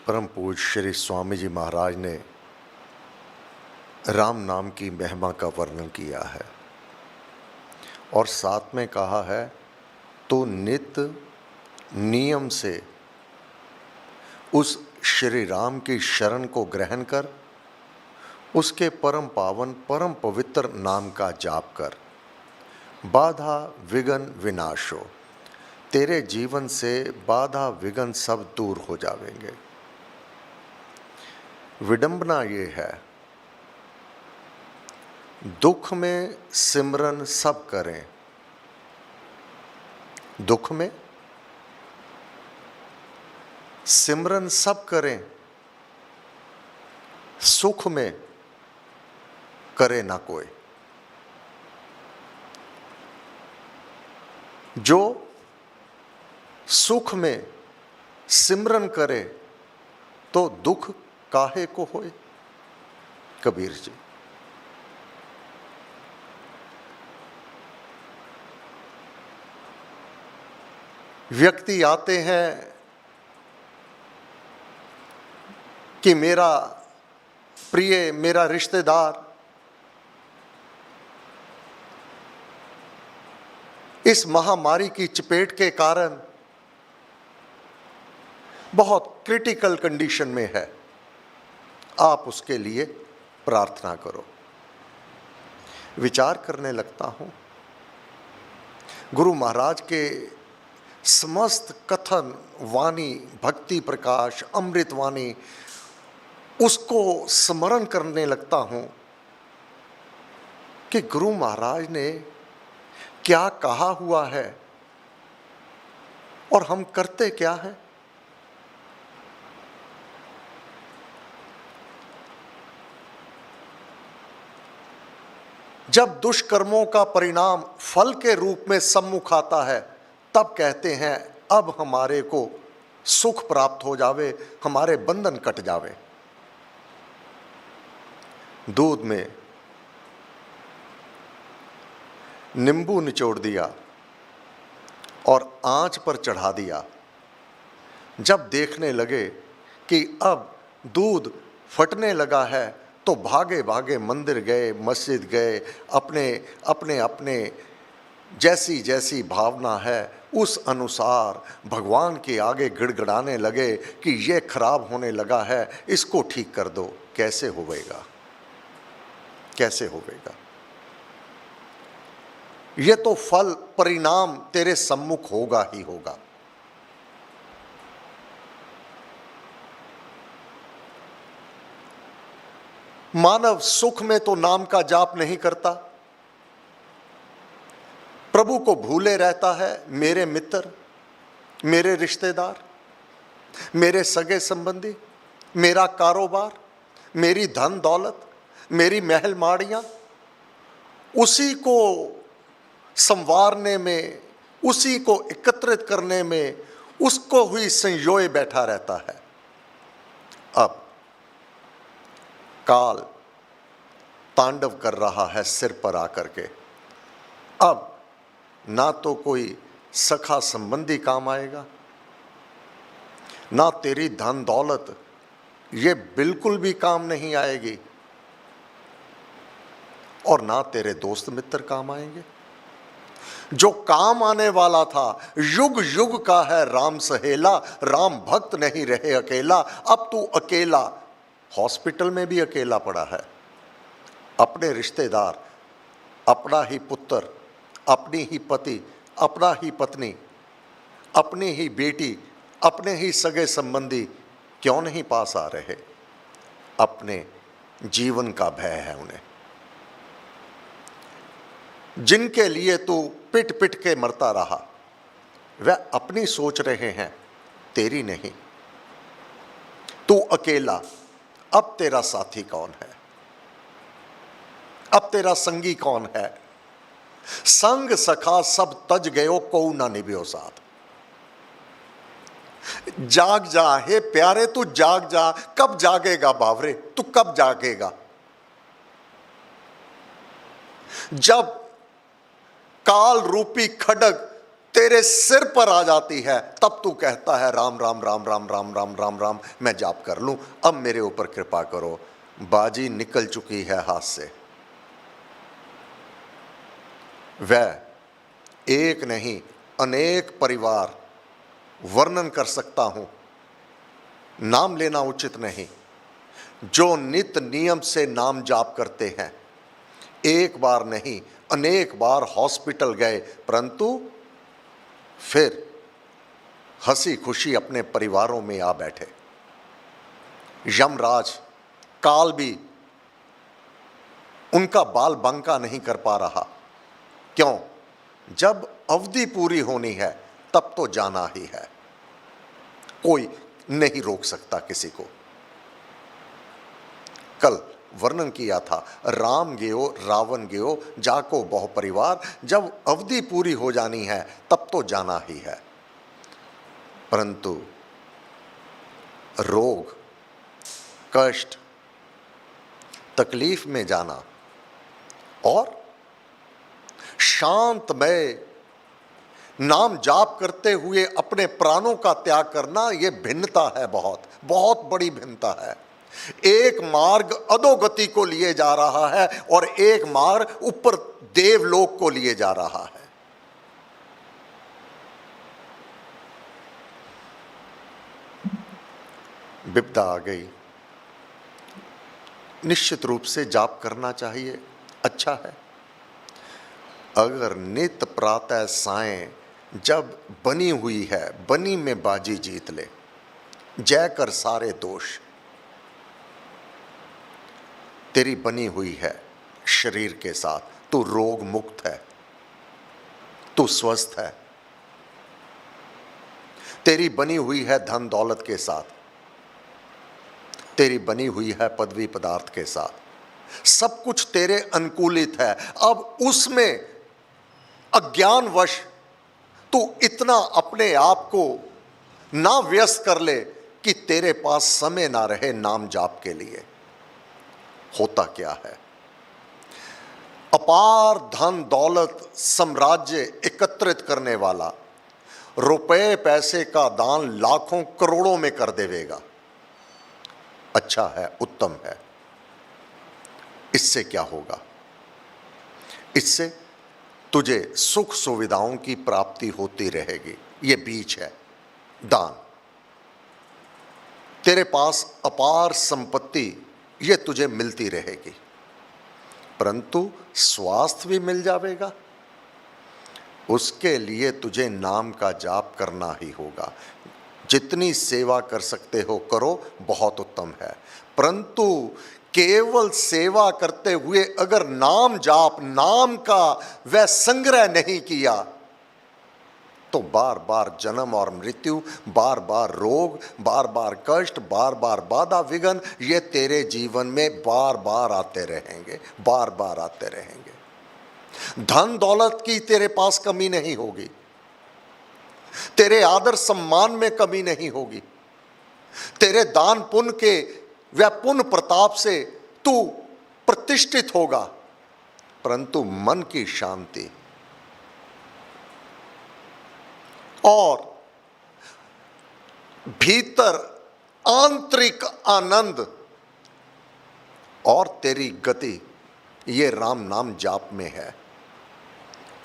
परम पूज्य श्री स्वामी जी महाराज ने राम नाम की महिमा का वर्णन किया है और साथ में कहा है तो नित्य नियम से उस श्री राम की शरण को ग्रहण कर उसके परम पावन परम पवित्र नाम का जाप कर, बाधा विघ्न विनाश हो, तेरे जीवन से बाधा विघ्न सब दूर हो जावेंगे। विडंबना ये है, दुख में सिमरन सब करें, दुख में सिमरन सब करें, सुख में करे ना कोई। जो सुख में सिमरन करे तो दुख काहे को होए, कबीर जी। व्यक्ति आते हैं कि मेरा प्रिय, मेरा रिश्तेदार इस महामारी की चपेट के कारण बहुत क्रिटिकल कंडीशन में है, आप उसके लिए प्रार्थना करो। विचार करने लगता हूं, गुरु महाराज के समस्त कथन वाणी, भक्ति प्रकाश, अमृत वाणी, उसको स्मरण करने लगता हूं कि गुरु महाराज ने क्या कहा हुआ है और हम करते क्या हैं। जब दुष्कर्मों का परिणाम फल के रूप में सम्मुख आता है, तब कहते हैं अब हमारे को सुख प्राप्त हो जावे, हमारे बंधन कट जावे। दूध में नींबू निचोड़ दिया और आंच पर चढ़ा दिया। जब देखने लगे कि अब दूध फटने लगा है तो भागे भागे मंदिर गए, मस्जिद गए, अपने जैसी जैसी भावना है उस अनुसार भगवान के आगे गिड़गिड़ाने लगे कि ये खराब होने लगा है, इसको ठीक कर दो। कैसे होवेगा, कैसे होवेगा? ये तो फल परिणाम तेरे सम्मुख होगा ही होगा। मानव सुख में तो नाम का जाप नहीं करता, प्रभु को भूले रहता है। मेरे मित्र, मेरे रिश्तेदार, मेरे सगे संबंधी, मेरा कारोबार, मेरी धन दौलत, मेरी महल माड़ियां, उसी को संवारने में, उसी को एकत्रित करने में उसको हुई संयोए बैठा रहता है। अब काल तांडव कर रहा है सिर पर आकर के। अब ना तो कोई सखा संबंधी काम आएगा, ना तेरी धन दौलत ये बिल्कुल भी काम नहीं आएगी, और ना तेरे दोस्त मित्र काम आएंगे। जो काम आने वाला था, युग युग का है राम सहेला, राम भक्त नहीं रहे अकेला। अब तू अकेला हॉस्पिटल में भी अकेला पड़ा है। अपने रिश्तेदार, अपना ही पुत्र, अपनी ही पति, अपना ही पत्नी, अपनी ही बेटी, अपने ही सगे संबंधी क्यों नहीं पास आ रहे? अपने जीवन का भय है उन्हें। जिनके लिए तू पिट पिट के मरता रहा, वह अपनी सोच रहे हैं, तेरी नहीं। तू अकेला, अब तेरा साथी कौन है? अब तेरा संगी कौन है? संग सखा सब तज गयो, को ना निभ्यो साथ। जाग जा हे प्यारे, तू जाग जा। कब जागेगा बावरे, तू कब जागेगा? जब काल रूपी खड्ग तेरे सिर पर आ जाती है, तब तू कहता है राम राम राम राम राम राम राम राम, मैं जाप कर लूं, अब मेरे ऊपर कृपा करो। बाजी निकल चुकी है हाथ से। वह एक नहीं अनेक परिवार वर्णन कर सकता हूं, नाम लेना उचित नहीं, जो नित नियम से नाम जाप करते हैं। एक बार नहीं अनेक बार हॉस्पिटल गए, परंतु फिर हंसी खुशी अपने परिवारों में आ बैठे। यमराज काल भी उनका बाल बांका नहीं कर पा रहा। क्यों? जब अवधि पूरी होनी है तब तो जाना ही है, कोई नहीं रोक सकता किसी को। कल वर्णन किया था, राम गयो रावण गयो जाको बहु परिवार, जब अवधि पूरी हो जानी है तब तो जाना ही है। परंतु रोग, कष्ट, तकलीफ में जाना और शांतमय नाम जाप करते हुए अपने प्राणों का त्याग करना, यह भिन्नता है, बहुत बहुत बड़ी भिन्नता है। एक मार्ग अधोगति को लिए जा रहा है और एक मार्ग ऊपर देवलोक को लिए जा रहा है। विपदा आ गई, निश्चित रूप से जाप करना चाहिए, अच्छा है। अगर नित प्रातः सायं जब बनी हुई है, बनी में बाजी जीत ले, जय कर सारे दोष, तेरी बनी हुई है शरीर के साथ, तू रोग मुक्त है, तू स्वस्थ है। तेरी बनी हुई है धन दौलत के साथ, तेरी बनी हुई है पदवी पदार्थ के साथ, सब कुछ तेरे अनुकूलित है। अब उसमें अज्ञानवश तू इतना अपने आप को ना व्यस्त कर ले कि तेरे पास समय ना रहे नाम जाप के लिए। होता क्या है? अपार धन दौलत साम्राज्य एकत्रित करने वाला रुपए पैसे का दान लाखों करोड़ों में कर देवेगा, अच्छा है, उत्तम है। इससे क्या होगा? इससे तुझे सुख सुविधाओं की प्राप्ति होती रहेगी, ये बीच है दान। तेरे पास अपार संपत्ति ये तुझे मिलती रहेगी, परंतु स्वास्थ्य भी मिल जाएगा, उसके लिए तुझे नाम का जाप करना ही होगा। जितनी सेवा कर सकते हो करो, बहुत उत्तम है, परंतु केवल सेवा करते हुए अगर नाम जाप, नाम का वह संग्रह नहीं किया, तो बार बार जन्म और मृत्यु, बार बार रोग, बार बार कष्ट, बार बार बाधा विघ्न, ये तेरे जीवन में बार बार आते रहेंगे, बार बार आते रहेंगे। धन दौलत की तेरे पास कमी नहीं होगी, तेरे आदर सम्मान में कमी नहीं होगी, तेरे दान पुण्य के वह पुण्य प्रताप से तू प्रतिष्ठित होगा, परंतु मन की शांति और भीतर आंतरिक आनंद और तेरी गति, ये राम नाम जाप में है।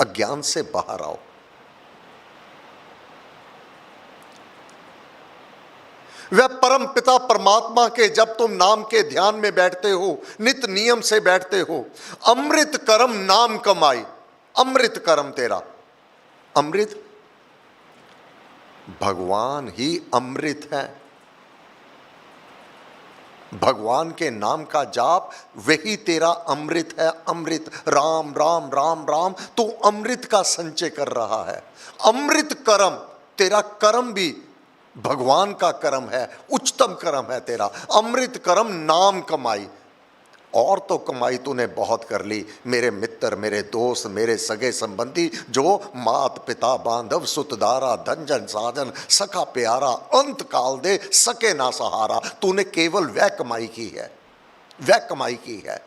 अज्ञान से बाहर आओ। वह परम पिता परमात्मा के जब तुम नाम के ध्यान में बैठते हो, नित नियम से बैठते हो, अमृत कर्म नाम कमाई, अमृत कर्म तेरा, अमृत भगवान ही अमृत है। भगवान के नाम का जाप वही तेरा अमृत है। अमृत, राम राम राम राम, तू अमृत का संचय कर रहा है। अमृत कर्म, तेरा कर्म भी भगवान का कर्म है, उच्चतम कर्म है तेरा। अमृत कर्म नाम कमाई, और तो कमाई तूने बहुत कर ली मेरे मित्र, मेरे दोस्त, मेरे सगे संबंधी, जो मात पिता बांधव सुतदारा धन जन साजन सखा प्यारा, अंत काल दे सके ना सहारा, तूने केवल वह कमाई की है, वह कमाई की है।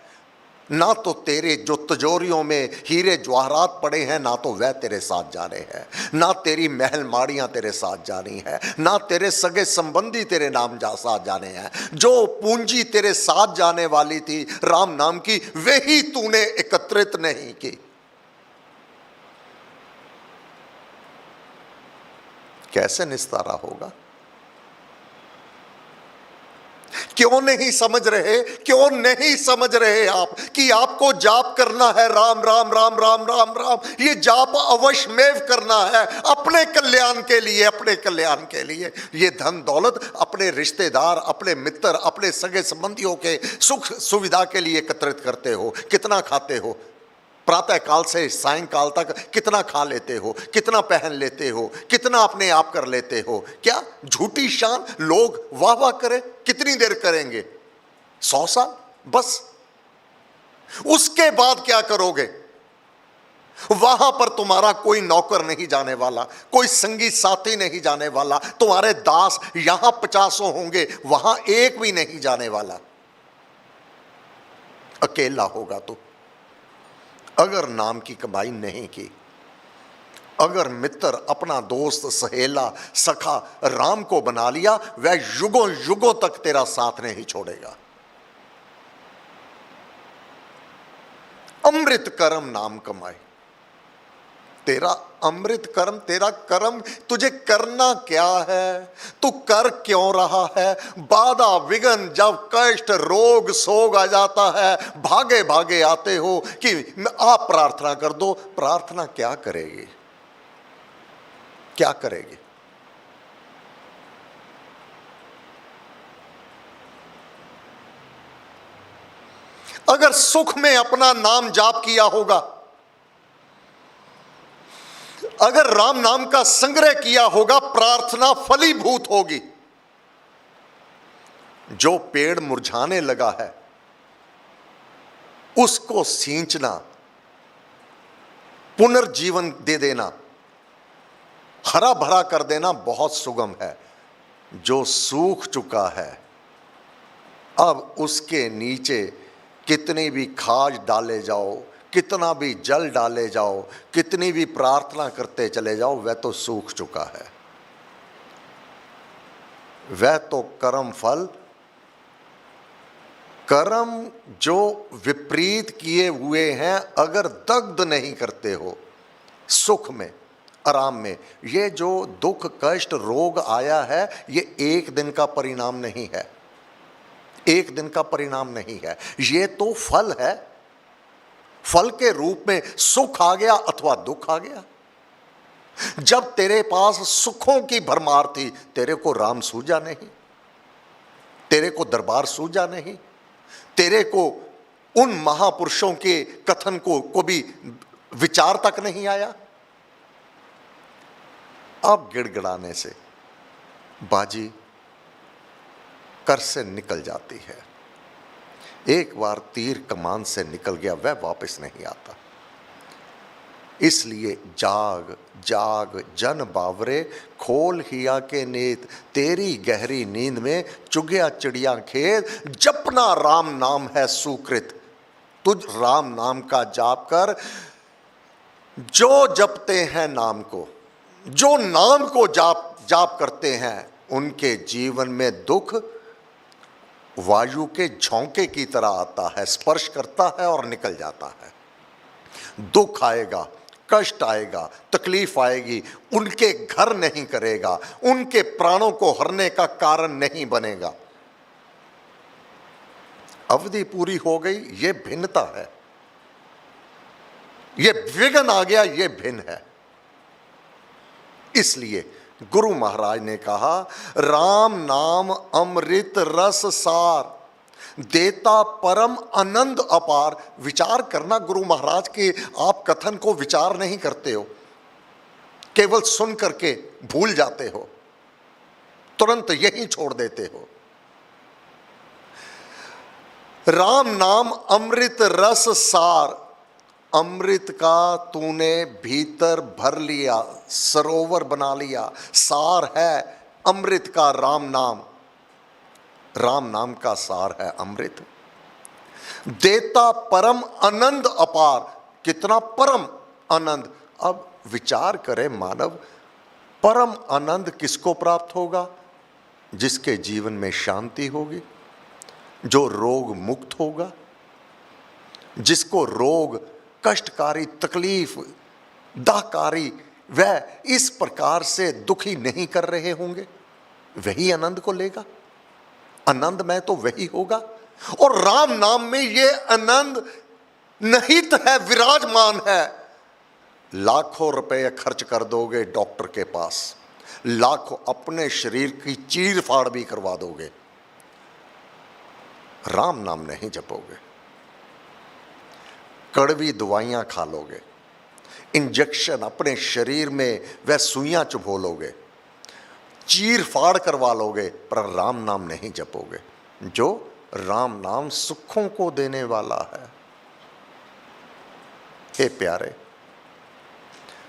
ना तो तेरे जो तिजोरियों में हीरे जवाहरात पड़े हैं ना तो वह तेरे साथ जा रहे हैं, ना तेरी महल माड़ियां तेरे साथ जानी है, ना तेरे सगे संबंधी तेरे नाम साथ जाने हैं। जो पूंजी तेरे साथ जाने वाली थी राम नाम की, वही तूने एकत्रित नहीं की। कैसे निस्तारा होगा? क्यों नहीं समझ रहे, क्यों नहीं समझ रहे आप कि आपको जाप करना है राम राम राम राम राम राम। ये जाप अवश्यमेव करना है अपने कल्याण के लिए, अपने कल्याण के लिए। ये धन दौलत अपने रिश्तेदार, अपने मित्र, अपने सगे संबंधियों के सुख सुविधा के लिए एकत्रित करते हो। कितना खाते हो? प्रातः काल से सायंकाल तक कितना खा लेते हो, कितना पहन लेते हो, कितना अपने आप कर लेते हो? क्या झूठी शान, लोग वाह वाह करें, कितनी देर करेंगे? 100 साल बस। उसके बाद क्या करोगे? वहां पर तुम्हारा कोई नौकर नहीं जाने वाला, कोई संगी साथी नहीं जाने वाला, तुम्हारे दास यहां 50 होंगे, वहां एक भी नहीं जाने वाला। अकेला होगा तो। अगर नाम की कमाई नहीं की, अगर मित्र, अपना दोस्त, सहेला, सखा राम को बना लिया, वह युगों युगों तक तेरा साथ नहीं छोड़ेगा। अमृत कर्म नाम कमाए। तेरा अमृत कर्म, तेरा कर्म तुझे करना क्या है? तू कर क्यों रहा है? बाधा विघ्न जब कष्ट रोग सोग आ जाता है, भागे भागे आते हो कि आप प्रार्थना कर दो। प्रार्थना क्या करेगी? क्या करेगी? अगर सुख में अपना नाम जाप किया होगा, अगर राम नाम का संग्रह किया होगा, प्रार्थना फलीभूत होगी। जो पेड़ मुरझाने लगा है उसको सींचना, पुनर्जीवन दे देना, हरा भरा कर देना बहुत सुगम है। जो सूख चुका है, अब उसके नीचे कितनी भी खाद डाले जाओ, कितना भी जल डाले जाओ, कितनी भी प्रार्थना करते चले जाओ, वह तो सूख चुका है। वह तो कर्म फल, कर्म जो विपरीत किए हुए हैं, अगर दग्ध नहीं करते हो सुख में, आराम में, ये जो दुख कष्ट रोग आया है, ये एक दिन का परिणाम नहीं है, एक दिन का परिणाम नहीं है। ये तो फल है। फल के रूप में सुख आ गया अथवा दुख आ गया। जब तेरे पास सुखों की भरमार थी, तेरे को राम सूझा नहीं, तेरे को दरबार सूझा नहीं, तेरे को उन महापुरुषों के कथन को भी विचार तक नहीं आया। अब गिड़गिड़ाने से बाजी कर से निकल जाती है। एक बार तीर कमान से निकल गया, वह वापस नहीं आता। इसलिए जाग जाग जन बावरे, खोल हिया के नीत, तेरी गहरी नींद में चुगया चिड़िया खेत, जपना राम नाम है सुकृत। तुझ राम नाम का जाप कर। जो जपते हैं नाम को, जो नाम को जाप करते हैं, उनके जीवन में दुख वायु के झोंके की तरह आता है, स्पर्श करता है और निकल जाता है। दुख आएगा, कष्ट आएगा, तकलीफ आएगी, उनके घर नहीं करेगा, उनके प्राणों को हरने का कारण नहीं बनेगा। अवधि पूरी हो गई, ये भिन्नता है, ये विघ्न आ गया, ये भिन्न है। इसलिए गुरु महाराज ने कहा, राम नाम अमृत रस सार, देता परम आनंद अपार। विचार करना, गुरु महाराज के आप कथन को विचार नहीं करते हो, केवल सुन करके भूल जाते हो, तुरंत यही छोड़ देते हो। राम नाम अमृत रस सार, अमृत का तूने भीतर भर लिया, सरोवर बना लिया। सार है अमृत का राम नाम, राम नाम का सार है अमृत। देता परम आनंद अपार। कितना परम आनंद। अब विचार करें मानव, परम आनंद किसको प्राप्त होगा? जिसके जीवन में शांति होगी, जो रोग मुक्त होगा, जिसको रोग, कष्टकारी, तकलीफ, दाहकारी वह इस प्रकार से दुखी नहीं कर रहे होंगे, वही आनंद को लेगा। आनंद में तो वही होगा। और राम नाम में ये आनंद निहित है, विराजमान है। लाखों रुपए खर्च कर दोगे डॉक्टर के पास, लाखों अपने शरीर की चीर फाड़ भी करवा दोगे, राम नाम नहीं जपोगे। कड़वी दवाइयां खा लोगे, इंजेक्शन अपने शरीर में वह सुइयां चुभो लोगे, चीर फाड़ करवा लोगे, पर राम नाम नहीं जपोगे। जो राम नाम सुखों को देने वाला है। हे प्यारे,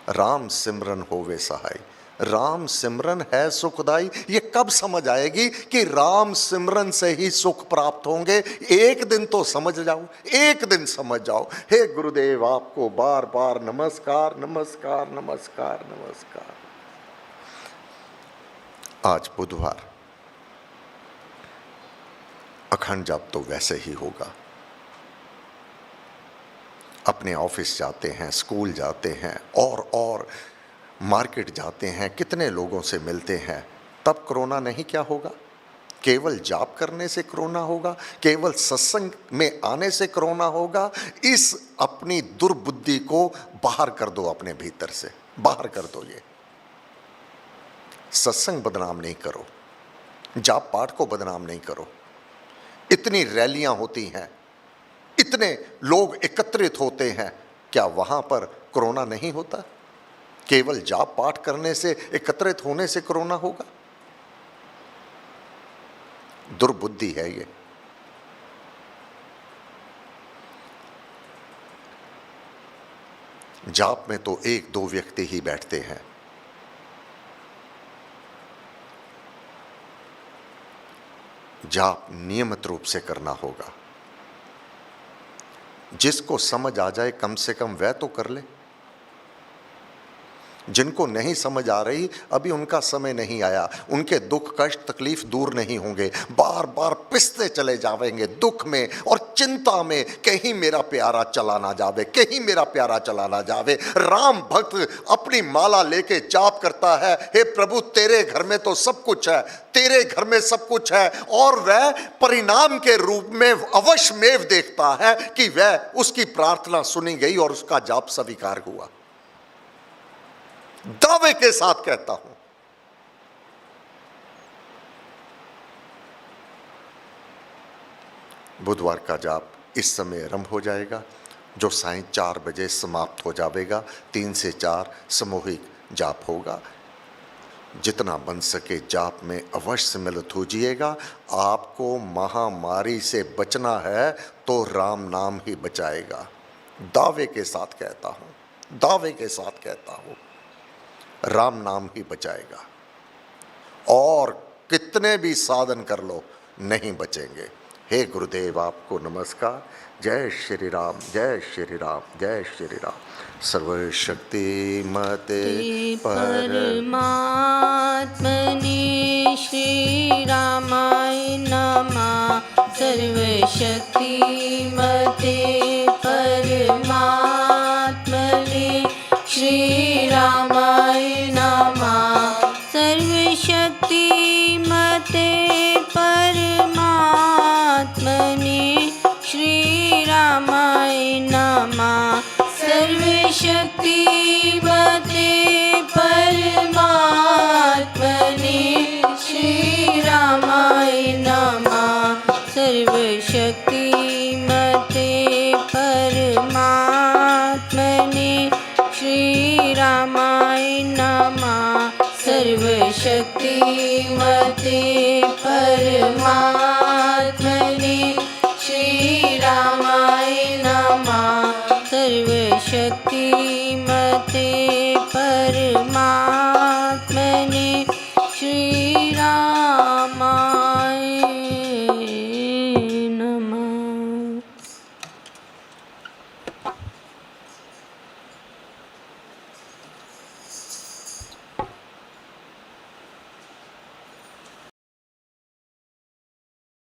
राम सिमरन होवे सहाय। राम सिमरन है सुखदाई। ये कब समझ आएगी कि राम सिमरन से ही सुख प्राप्त होंगे? एक दिन तो समझ जाओ, एक दिन समझ जाओ। हे गुरुदेव, आपको बार बार नमस्कार, नमस्कार, नमस्कार, नमस्कार। आज बुधवार, अखंड जाप तो वैसे ही होगा। अपने ऑफिस जाते हैं, स्कूल जाते हैं और मार्केट जाते हैं, कितने लोगों से मिलते हैं, तब कोरोना नहीं क्या होगा? केवल जाप करने से कोरोना होगा? केवल सत्संग में आने से कोरोना होगा? इस अपनी दुर्बुद्धि को बाहर कर दो, अपने भीतर से बाहर कर दो। ये सत्संग बदनाम नहीं करो, जाप पाठ को बदनाम नहीं करो। इतनी रैलियां होती हैं, इतने लोग एकत्रित होते हैं, क्या वहां पर कोरोना नहीं होता? केवल जाप पाठ करने से, एकत्रित होने से कोरोना होगा? दुर्बुद्धि है ये। जाप में तो एक दो व्यक्ति ही बैठते हैं। जाप नियमित रूप से करना होगा। जिसको समझ आ जाए कम से कम वह तो कर ले। जिनको नहीं समझ आ रही, अभी उनका समय नहीं आया, उनके दुख कष्ट तकलीफ दूर नहीं होंगे, बार बार पिसते चले जाएंगे दुख में और चिंता में, कहीं मेरा प्यारा चला ना जावे, कहीं मेरा प्यारा चला ना जावे। राम भक्त अपनी माला लेके जाप करता है, हे प्रभु तेरे घर में तो सब कुछ है, तेरे घर में सब कुछ है, और वह परिणाम के रूप में अवश्यमेव देखता है कि वह उसकी प्रार्थना सुनी गई और उसका जाप स्वीकार हुआ। दावे के साथ कहता हूं। बुधवार का जाप इस समय आरंभ हो जाएगा, जो सायं 4 बजे समाप्त हो जाएगा। 3 से 4 सामूहिक जाप होगा। जितना बन सके जाप में अवश्य सम्मिलित होजिएगा। आपको महामारी से बचना है तो राम नाम ही बचाएगा। दावे के साथ कहता हूं, दावे के साथ कहता हूं, राम नाम ही बचाएगा। और कितने भी साधन कर लो नहीं बचेंगे। हे गुरुदेव, आपको नमस्कार। जय श्री राम, जय श्री राम, जय श्री राम। सर्वशक्तिमते परमात्मने श्री रामाय नमः। सर्वशक्ति